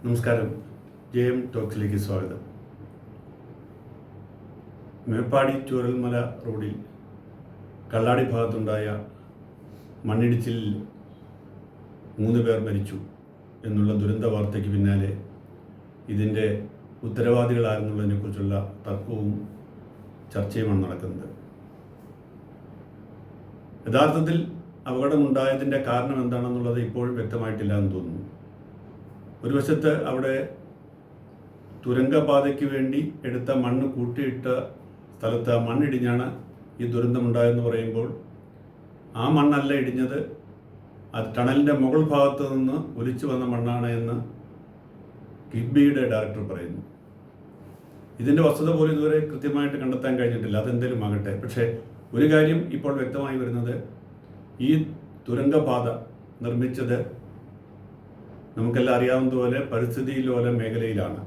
നമസ്കാരം. ജെഎം ടോക്സിലേക്ക് സ്വാഗതം. മേപ്പാടി ചൂരൽമല റോഡിൽ കള്ളാടി ഭാഗത്തുണ്ടായ മണ്ണിടിച്ചിലിൽ 3 പേർ മരിച്ചു എന്നുള്ള ദുരന്ത വാർത്തയ്ക്ക് പിന്നാലെ ഇതിൻ്റെ ഉത്തരവാദികളായിരുന്നുള്ളതിനെക്കുറിച്ചുള്ള തർക്കവും ചർച്ചയുമാണ് നടക്കുന്നത്. യഥാർത്ഥത്തിൽ അപകടമുണ്ടായതിൻ്റെ കാരണം എന്താണെന്നുള്ളത് ഇപ്പോഴും വ്യക്തമായിട്ടില്ല എന്ന് തോന്നുന്നു. ഒരു വശത്ത് അവിടെ തുരങ്കപാതയ്ക്ക് വേണ്ടി എടുത്ത മണ്ണ് കൂട്ടിയിട്ട സ്ഥലത്ത് മണ്ണിടിഞ്ഞാണ് ഈ ദുരന്തമുണ്ടായെന്ന് പറയുമ്പോൾ ആ മണ്ണല്ല ഇടിഞ്ഞത്, അത് ടണലിൻ്റെ മുകൾ ഭാഗത്ത് നിന്ന് ഒലിച്ചു വന്ന മണ്ണാണ് എന്ന് കിഫ്ബിയുടെ ഡയറക്ടർ പറയുന്നു. ഇതിൻ്റെ വസ്തുത പോലും ഇതുവരെ കൃത്യമായിട്ട് കണ്ടെത്താൻ കഴിഞ്ഞിട്ടില്ല. അതെന്തേലും ആകട്ടെ. പക്ഷേ ഒരു കാര്യം ഇപ്പോൾ വ്യക്തമായി വരുന്നത്, ഈ തുരങ്കപാത നിർമ്മിച്ചത് നമുക്കെല്ലാം അറിയാവുന്നതുപോലെ പരിസ്ഥിതി ലോല മേഖലയിലാണ്.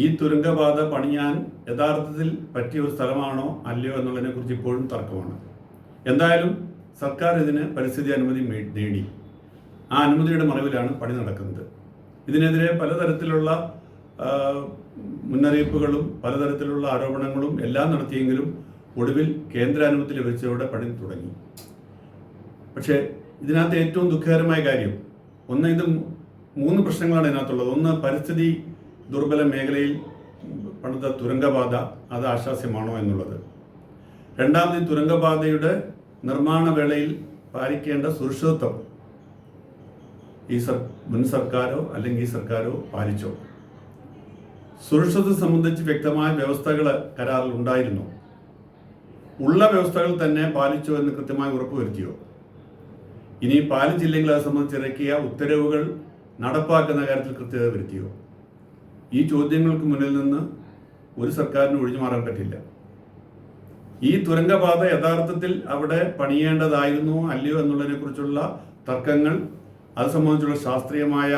ഈ തുരങ്കപാത പണിയാൻ യഥാർത്ഥത്തിൽ പറ്റിയ ഒരു സ്ഥലമാണോ അല്ലയോ എന്നുള്ളതിനെക്കുറിച്ച് ഇപ്പോഴും തർക്കമാണ്. എന്തായാലും സർക്കാർ ഇതിന് പരിസ്ഥിതി അനുമതി നേടി. ആ അനുമതിയുടെ മറവിലാണ് പണി നടക്കുന്നത്. ഇതിനെതിരെ പലതരത്തിലുള്ള മുന്നറിയിപ്പുകളും പലതരത്തിലുള്ള ആരോപണങ്ങളും എല്ലാം നടത്തിയെങ്കിലും ഒടുവിൽ കേന്ദ്രാനുമതി ലഭിച്ചതോടെ പണി തുടങ്ങി. പക്ഷേ ഇതിനകത്ത് ഏറ്റവും ദുഃഖകരമായ കാര്യം, ഇത് 3 പ്രശ്നങ്ങളാണ് ഇതിനകത്തുള്ളത്. ഒന്ന്, പരിസ്ഥിതി ദുർബല മേഖലയിൽ പണിത തുരങ്കപാത അത് ആശാസ്യമാണോ എന്നുള്ളത്. രണ്ടാമത്, ഈ തുരങ്കപാതയുടെ നിർമ്മാണ വേളയിൽ പാലിക്കേണ്ട സുരക്ഷിതത്വം ഈ മുൻ സർക്കാരോ അല്ലെങ്കിൽ ഈ സർക്കാരോ പാലിച്ചോ. സുരക്ഷിതത്വം സംബന്ധിച്ച് വ്യക്തമായ വ്യവസ്ഥകൾ കരാറിൽ ഉണ്ടായിരുന്നു. ഉള്ള വ്യവസ്ഥകൾ തന്നെ പാലിച്ചോ എന്ന് കൃത്യമായി ഉറപ്പുവരുത്തിയോ. ഇനി പാലിച്ചില്ലെങ്കിൽ അത് സംബന്ധിച്ച് ഇറക്കിയ ഉത്തരവുകൾ നടപ്പാക്കുന്ന കാര്യത്തിൽ കൃത്യത വരുത്തിയോ. ഈ ചോദ്യങ്ങൾക്ക് മുന്നിൽ നിന്ന് ഒരു സർക്കാരിന് ഒഴിഞ്ഞു മാറാൻ പറ്റില്ല. ഈ തുരങ്കപാത യഥാർത്ഥത്തിൽ അവിടെ പണിയേണ്ടതായിരുന്നോ അല്ലയോ എന്നുള്ളതിനെക്കുറിച്ചുള്ള തർക്കങ്ങൾ, അത് സംബന്ധിച്ചുള്ള ശാസ്ത്രീയമായ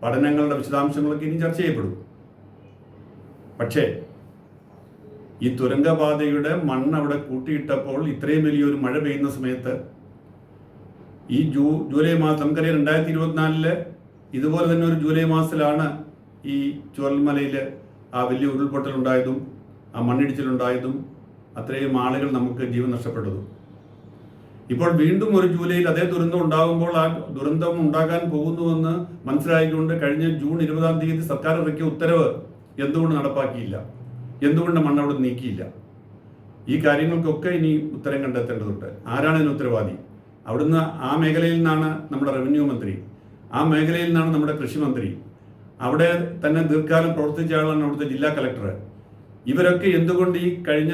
പഠനങ്ങളുടെ വിശദാംശങ്ങളൊക്കെ ഇനി ചർച്ച ചെയ്യപ്പെടും. പക്ഷേ ഈ തുരങ്കപാതയുടെ മണ്ണ് അവിടെ കൂട്ടിയിട്ടപ്പോൾ ഇത്രയും വലിയൊരു മഴ പെയ്യുന്ന സമയത്ത് ഈ ജൂലൈ മാസം, നമുക്കറിയാം 2024 ഇതുപോലെ തന്നെ ഒരു ജൂലൈ മാസത്തിലാണ് ഈ ചൂരൽമലയിൽ ആ വലിയ ഉരുൾപൊട്ടലുണ്ടായതും ആ മണ്ണിടിച്ചിലുണ്ടായതും അത്രയും ആളുകൾ നമുക്ക് ജീവൻ നഷ്ടപ്പെട്ടതും. ഇപ്പോൾ വീണ്ടും ഒരു ജൂലൈയിൽ അതേ ദുരന്തം ഉണ്ടാകുമ്പോൾ ആ ദുരന്തം ഉണ്ടാകാൻ പോകുന്നുവെന്ന് മനസ്സിലാക്കിക്കൊണ്ട് കഴിഞ്ഞ ജൂൺ 20-ാം തീയതി സർക്കാർ ഇറക്കിയ ഉത്തരവ് എന്തുകൊണ്ട് നടപ്പാക്കിയില്ല? എന്തുകൊണ്ട് മണ്ണ് അവിടെ നീക്കിയില്ല? ഈ കാര്യങ്ങൾക്കൊക്കെ ഇനി ഉത്തരം കണ്ടെത്തേണ്ടതുണ്ട്. ആരാണ് ഇതിന് ഉത്തരവാദി? അവിടുന്ന് ആ മേഖലയിൽ നിന്നാണ് നമ്മുടെ റവന്യൂ മന്ത്രി, ആ മേഖലയിൽ നിന്നാണ് നമ്മുടെ കൃഷി മന്ത്രി, അവിടെ തന്നെ ദീർഘകാലം പ്രവർത്തിച്ച ആളാണ് അവിടുത്തെ ജില്ലാ കളക്ടർ. ഇവരൊക്കെ എന്തുകൊണ്ട് ഈ കഴിഞ്ഞ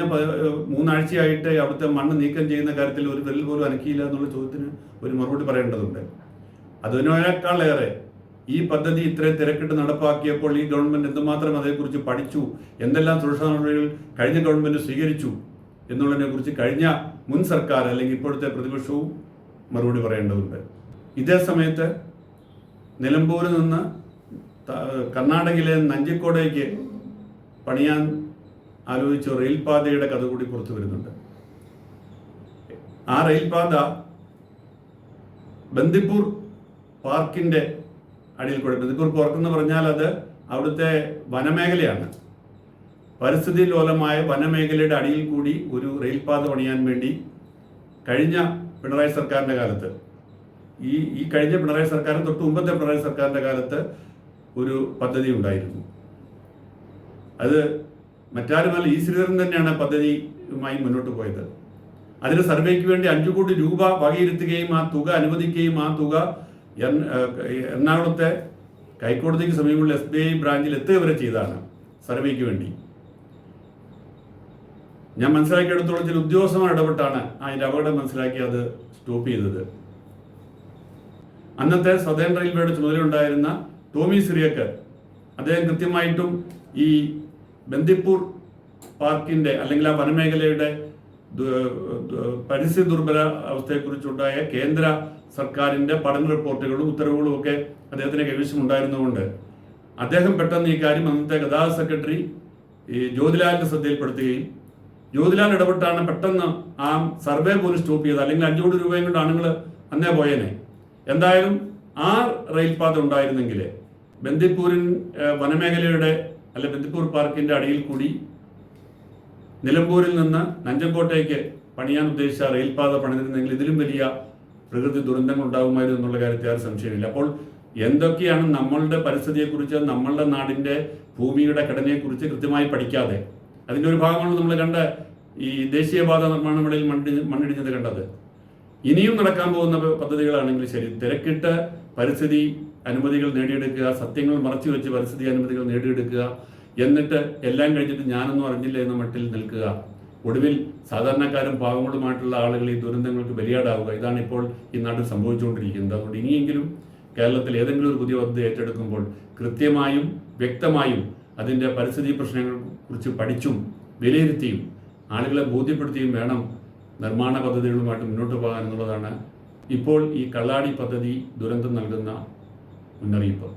3 ആഴ്ചയായിട്ട് അവിടുത്തെ മണ്ണ് നീക്കം ചെയ്യുന്ന കാര്യത്തിൽ ഒരു വിരൽ പോലും അനക്കിയില്ല എന്നുള്ള ചോദ്യത്തിന് ഒരു മറുപടി പറയേണ്ടതുണ്ട്. അതിനേക്കാളേറെ ഈ പദ്ധതി ഇത്രയും തിരക്കിട്ട് നടപ്പാക്കിയപ്പോൾ ഈ ഗവൺമെന്റ് എന്തുമാത്രം അതേക്കുറിച്ച് പഠിച്ചു, എന്തെല്ലാം സുരക്ഷാ നടപടികൾ കഴിഞ്ഞ ഗവൺമെന്റ് സ്വീകരിച്ചു എന്നുള്ളതിനെക്കുറിച്ച് കഴിഞ്ഞ മുൻ സർക്കാർ അല്ലെങ്കിൽ ഇപ്പോഴത്തെ പ്രതിപക്ഷവും മറുപടി പറയേണ്ടതുണ്ട്. ഇതേ സമയത്ത് നിലമ്പൂരിൽ നിന്ന് കർണാടകയിലെ നഞ്ചിക്കോടേക്ക് പണിയാൻ ആലോചിച്ച റെയിൽപാതയുടെ കഥ കൂടി പുറത്തു വരുന്നുണ്ട്. ആ റെയിൽപാത ബന്ദിപ്പൂർ പാർക്കിന്റെ അടിയിൽ കൂടെ, ബന്ദിപ്പൂർ പാർക്ക് എന്ന് പറഞ്ഞാൽ അത് അവിടുത്തെ വനമേഖലയാണ്. പരിസ്ഥിതി ലോലമായ വനമേഖലയുടെ അടിയിൽ കൂടി ഒരു റെയിൽപാത പണിയാൻ വേണ്ടി കഴിഞ്ഞ പിണറായി സർക്കാരിൻ്റെ കാലത്ത്, ഈ കഴിഞ്ഞ പിണറായി സർക്കാരിന് തൊട്ട് മുമ്പത്തെ പിണറായി സർക്കാരിൻ്റെ കാലത്ത് ഒരു പദ്ധതി ഉണ്ടായിരുന്നു. അത് മറ്റാരുമല്ല, ഈ ശ്രീധരൻ തന്നെയാണ് പദ്ധതിയുമായി മുന്നോട്ട് പോയത്. അതിന് സർവേക്ക് വേണ്ടി 5 കോടി രൂപ വകയിരുത്തുകയും ആ തുക അനുവദിക്കുകയും ആ തുക എറണാകുളത്തെ ഹൈക്കോടതിക്ക് സമീപമുള്ള SBI ബ്രാഞ്ചിൽ എത്തുക വരെ ചെയ്തതാണ് സർവേക്ക് വേണ്ടി. ഞാൻ മനസ്സിലാക്കിയെടുത്തോളം ചില ഉദ്യോഗസ്ഥന്മാർ ഇടപെട്ടാണ് അതിൻ്റെ അപകടം മനസ്സിലാക്കി അത് സ്റ്റോപ്പ് ചെയ്തത്. അന്നത്തെ സദേൺ റെയിൽവേയുടെ ചുമതലയുണ്ടായിരുന്ന ടോമി സിറിയക്ക്, അദ്ദേഹം കൃത്യമായിട്ടും ഈ ബന്ദിപ്പൂർ പാർക്കിന്റെ അല്ലെങ്കിൽ ആ വനമേഖലയുടെ പരിസ്ഥിതി ദുർബല അവസ്ഥയെക്കുറിച്ചുണ്ടായ കേന്ദ്ര സർക്കാരിന്റെ പഠന റിപ്പോർട്ടുകളും ഉത്തരവുകളും ഒക്കെ അദ്ദേഹത്തിന് കൈവശം ഉണ്ടായിരുന്നതുകൊണ്ട് അദ്ദേഹം പെട്ടെന്ന് ഈ കാര്യം അന്നത്തെ ഗതാഗത സെക്രട്ടറി ഈ ജ്യോതിലാലിന്റെ ശ്രദ്ധയിൽപ്പെടുത്തുകയും ജ്യോതിലാൽ ഇടപെട്ടാണ് പെട്ടെന്ന് ആ സർവേ പോലും സ്റ്റോപ്പ് ചെയ്തത്. അല്ലെങ്കിൽ 5 കോടി രൂപയും കൊണ്ട് ആണുങ്ങൾ അന്നേ പോയേനെ. എന്തായാലും ആ റെയിൽപാത ഉണ്ടായിരുന്നെങ്കിൽ ബന്ദിപ്പൂരിൻ വനമേഖലയുടെ ബന്ദിപ്പൂർ പാർക്കിന്റെ അടിയിൽ കൂടി നിലമ്പൂരിൽ നിന്ന് നഞ്ചങ്കോട്ടേക്ക് പണിയാൻ ഉദ്ദേശിച്ച റെയിൽപാത പണിതിരുന്നെങ്കിൽ ഇതിലും വലിയ പ്രകൃതി ദുരന്തങ്ങൾ ഉണ്ടാകുമായിരുന്നു എന്നുള്ള കാര്യത്തിൽ ആരും സംശയമില്ല. അപ്പോൾ എന്തൊക്കെയാണ് നമ്മളുടെ പരിസ്ഥിതിയെക്കുറിച്ച്, നമ്മളുടെ നാടിന്റെ ഭൂമിയുടെ ഘടനയെക്കുറിച്ച് കൃത്യമായി പഠിക്കാതെ, അതിൻ്റെ ഒരു ഭാഗമാണ് നമ്മൾ കണ്ട ഈ ദേശീയപാത നിർമ്മാണ വേളയിൽ മണ്ണിടിഞ്ഞത് കണ്ടത്. ഇനിയും നടക്കാൻ പോകുന്ന പദ്ധതികളാണെങ്കിൽ ശരി, തിരക്കിട്ട് പരിസ്ഥിതി അനുമതികൾ നേടിയെടുക്കുക, സത്യങ്ങൾ മറച്ചു വെച്ച് പരിസ്ഥിതി അനുമതികൾ നേടിയെടുക്കുക, എന്നിട്ട് എല്ലാം കഴിഞ്ഞിട്ട് ഞാനൊന്നും അറിഞ്ഞില്ല എന്ന മട്ടിൽ നിൽക്കുക. ഒടുവിൽ സാധാരണക്കാരും പാവങ്ങളുമായിട്ടുള്ള ആളുകൾ ഈ ദുരന്തങ്ങൾക്ക് ബലിയാടാവുക. ഇതാണ് ഇപ്പോൾ ഈ നാട്ടിൽ സംഭവിച്ചുകൊണ്ടിരിക്കുന്നത്. അതുകൊണ്ട് ഇനിയെങ്കിലും കേരളത്തിൽ ഏതെങ്കിലും ഒരു പുതിയ പദ്ധതി ഏറ്റെടുക്കുമ്പോൾ കൃത്യമായും വ്യക്തമായും അതിൻ്റെ പരിസ്ഥിതി പ്രശ്നങ്ങളെ കുറിച്ച് പഠിച്ചും വിലയിരുത്തിയും ആളുകളെ ബോധ്യപ്പെടുത്തിയും വേണം നിർമ്മാണ പദ്ധതികളുമായിട്ട് മുന്നോട്ട് പോകാൻ എന്നുള്ളതാണ് ഇപ്പോൾ ഈ കള്ളാടി പദ്ധതി ദുരന്തം നൽകുന്ന മുന്നറിയിപ്പ്.